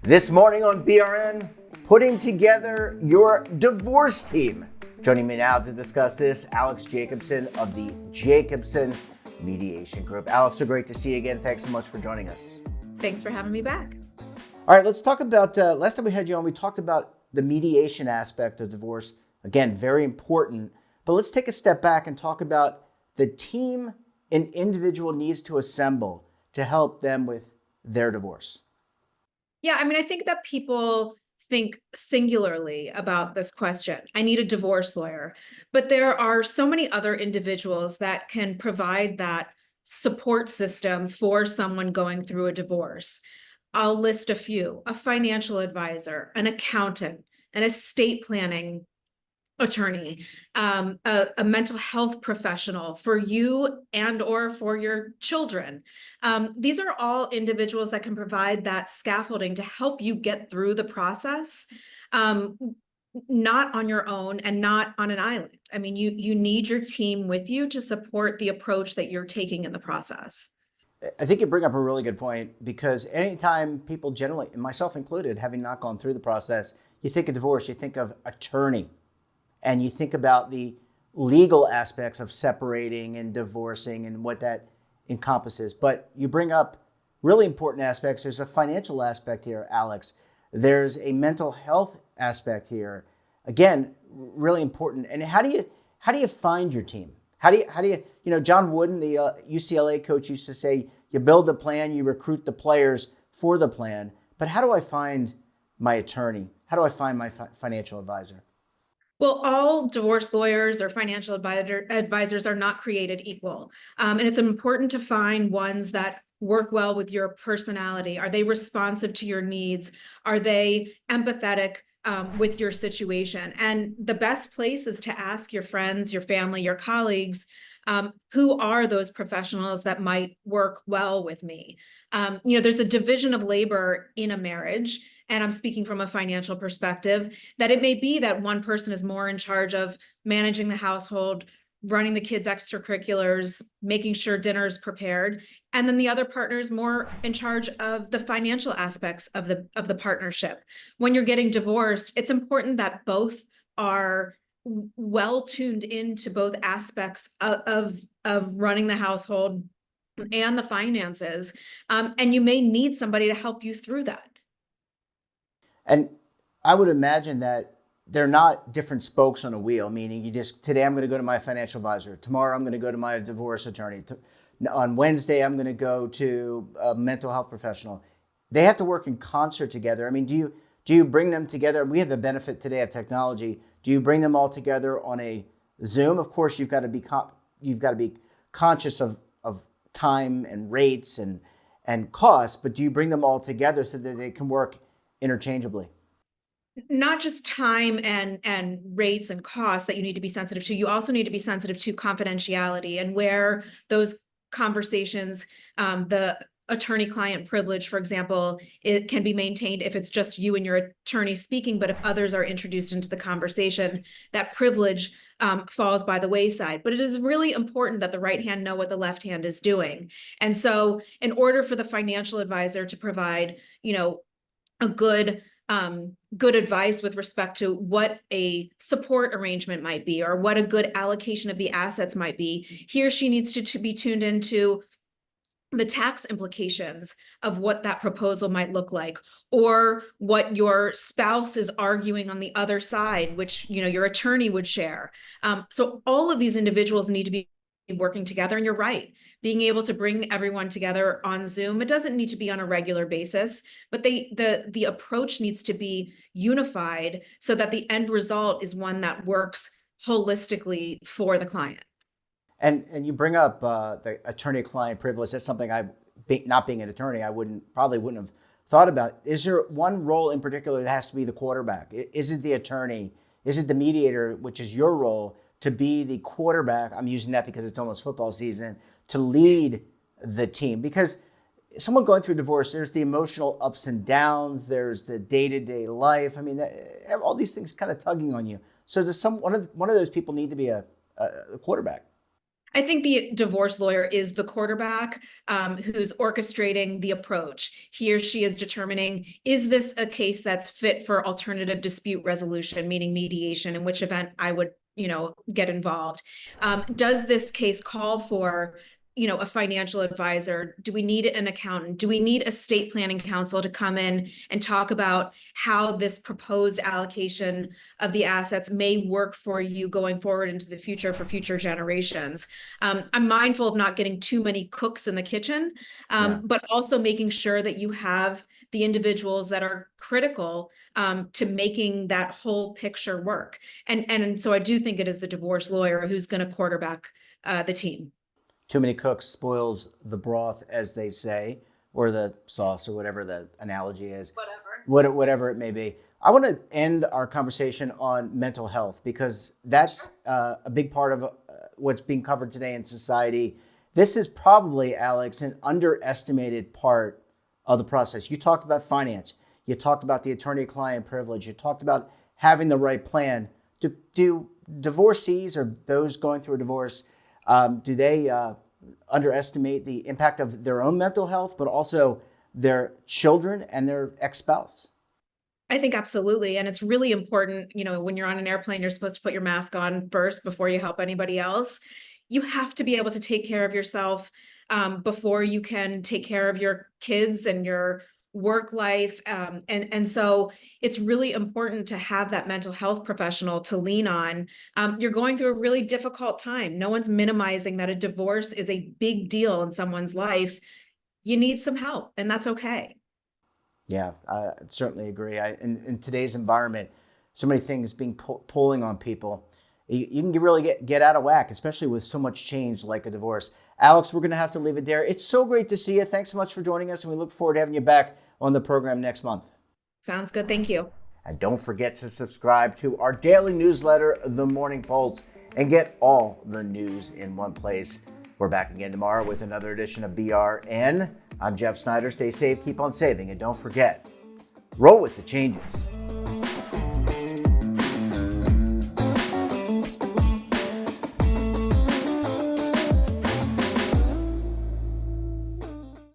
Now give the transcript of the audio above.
This morning on BRN, putting together your divorce team. Joining me now to discuss this, Alex Jacobson of the Jacobson Mediation Group. Alex, so great to see you again. Thanks so much for joining us. Thanks for having me back. All right, let's talk about, last time we had you on, we talked about the mediation aspect of divorce. Again, very important. But let's take a step back and talk about the team an individual needs to assemble to help them with their divorce. Yeah, I think that people think singularly about this question. I need a divorce lawyer, but there are so many other individuals that can provide that support system for someone going through a divorce. I'll list a few: a financial advisor, an accountant, an estate planning attorney, a mental health professional for you and or for your children. These are all individuals that can provide that scaffolding to help you get through the process, um, not on your own and not on an island. You need your team with you to support the approach that you're taking in the process. I think you bring up a really good point, because anytime people generally, and myself included, having not gone through the process, you think of divorce, you think of attorney, and you think about the legal aspects of separating and divorcing and what that encompasses. But you bring up really important aspects. There's a financial aspect here, Alex. There's a mental health aspect here. Again, really important. And how do you find your team? How do you, John Wooden, the UCLA coach, used to say, you build the plan, you recruit the players for the plan. But how do I find my attorney? How do I find my financial advisor? Well, all divorce lawyers or financial advisors are not created equal. And it's important to find ones that work well with your personality. Are they responsive to your needs? Are they empathetic with your situation? And the best place is to ask your friends, your family, your colleagues, who are those professionals that might work well with me? There's a division of labor in a marriage, and I'm speaking from a financial perspective, that it may be that one person is more in charge of managing the household, running the kids' extracurriculars, making sure dinner is prepared, and then the other partner is more in charge of the financial aspects of the partnership. When you're getting divorced, it's important that both are well tuned into both aspects of running the household and the finances, and you may need somebody to help you through that. And I would imagine that they're not different spokes on a wheel, meaning today I'm going to go to my financial advisor. Tomorrow I'm going to go to my divorce attorney. On Wednesday, I'm going to go to a mental health professional. They have to work in concert together. Do you bring them together? We have the benefit today of technology. Do you bring them all together on a Zoom? Of course, you've got to be conscious of time and rates and costs, but do you bring them all together so that they can work interchangeably? Not just time and rates and costs that you need to be sensitive to. You also need to be sensitive to confidentiality and where those conversations, the attorney-client privilege, for example, it can be maintained if it's just you and your attorney speaking, but if others are introduced into the conversation, that privilege falls by the wayside. But it is really important that the right hand know what the left hand is doing. And so in order for the financial advisor to provide, a good advice with respect to what a support arrangement might be, or what a good allocation of the assets might be, he or she needs to be tuned into the tax implications of what that proposal might look like, or what your spouse is arguing on the other side, which your attorney would share. So all of these individuals need to be working together. And you're right, being able to bring everyone together on Zoom, it doesn't need to be on a regular basis, but the approach needs to be unified so that the end result is one that works holistically for the client. And you bring up the attorney-client privilege. That's something not being an attorney, I probably wouldn't have thought about. Is there one role in particular that has to be the quarterback? Is it the attorney? Is it the mediator, which is your role, to be the quarterback? I'm using that because it's almost football season, to lead the team. Because someone going through divorce, there's the emotional ups and downs, there's the day-to-day life. All these things kind of tugging on you. So does one of those people need to be a quarterback? I think the divorce lawyer is the quarterback who's orchestrating the approach. He or she is determining, is this a case that's fit for alternative dispute resolution, meaning mediation, in which event I would, get involved. Does this case call for a financial advisor? Do we need an accountant? Do we need estate planning counsel to come in and talk about how this proposed allocation of the assets may work for you going forward into the future for future generations? I'm mindful of not getting too many cooks in the kitchen, but also making sure that you have the individuals that are critical to making that whole picture work. And so I do think it is the divorce lawyer who's going to quarterback the team. Too many cooks spoils the broth, as they say, or the sauce, or whatever the analogy is. Whatever it may be. I want to end our conversation on mental health, because that's a big part of what's being covered today in society. This is probably, Alex, an underestimated part of the process. You talked about finance. You talked about the attorney-client privilege. You talked about having the right plan. Do divorcees, or those going through a divorce, do they underestimate the impact of their own mental health, but also their children and their ex-spouse? I think absolutely. And it's really important, when you're on an airplane, you're supposed to put your mask on first before you help anybody else. You have to be able to take care of yourself before you can take care of your kids and your work life. And so it's really important to have that mental health professional to lean on. You're going through a really difficult time. No one's minimizing that a divorce is a big deal in someone's life. You need some help, and that's okay. Yeah, I certainly agree. In today's environment, so many things being pulling on people. You can really get out of whack, especially with so much change like a divorce. Alex, we're going to have to leave it there. It's so great to see you. Thanks so much for joining us, and we look forward to having you back on the program next month. Sounds good. Thank you. And don't forget to subscribe to our daily newsletter, The Morning Pulse, and get all the news in one place. We're back again tomorrow with another edition of BRN. I'm Jeff Snyder. Stay safe, keep on saving, and don't forget, roll with the changes.